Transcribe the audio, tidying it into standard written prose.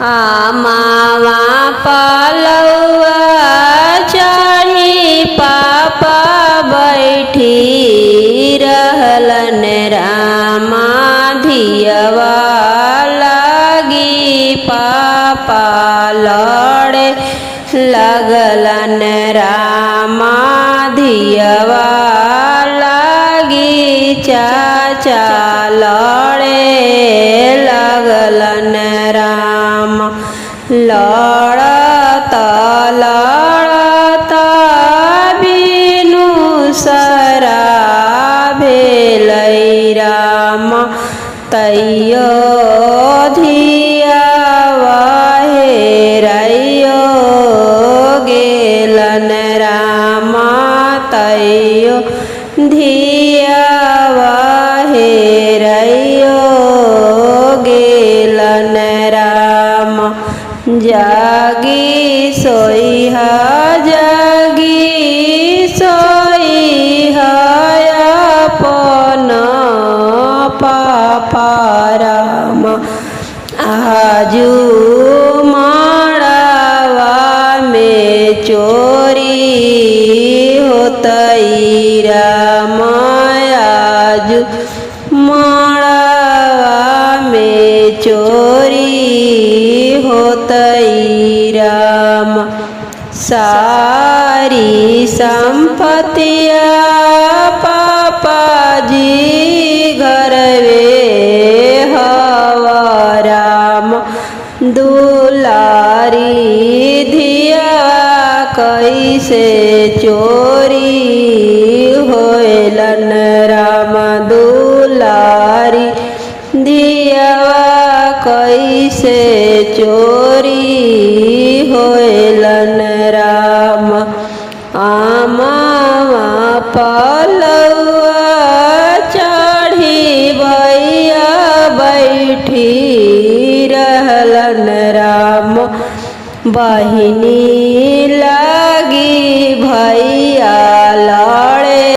मावा पलौआ चढ़ी पापा बैठी रहलन रामा धियवा लगी पापा लड़े लगलन रामा धियवा लगी चाचा लड़े लगलन राम लड़ता लड़ता बिनु सरा भेलै राम तैयो धियावा हेराइयो गेलन रामा तैयो धियावा हेराइयो गेलन राम जागी सोइहा जागी सोइहा अपन पापा राम आजू माड़ावा में चोरी होतई राम आजू माड़ावा में चोरी होतई राम सारी संपत्तिया पापा जी घरवे हवा राम दुलारी धिया कैसे चोरी होलन राम दुलारी धियावा कैसे चोरी होलन राम आमावा पलौआ चढ़ी भैया बैठी रहलन राम बहिनी लगी भैया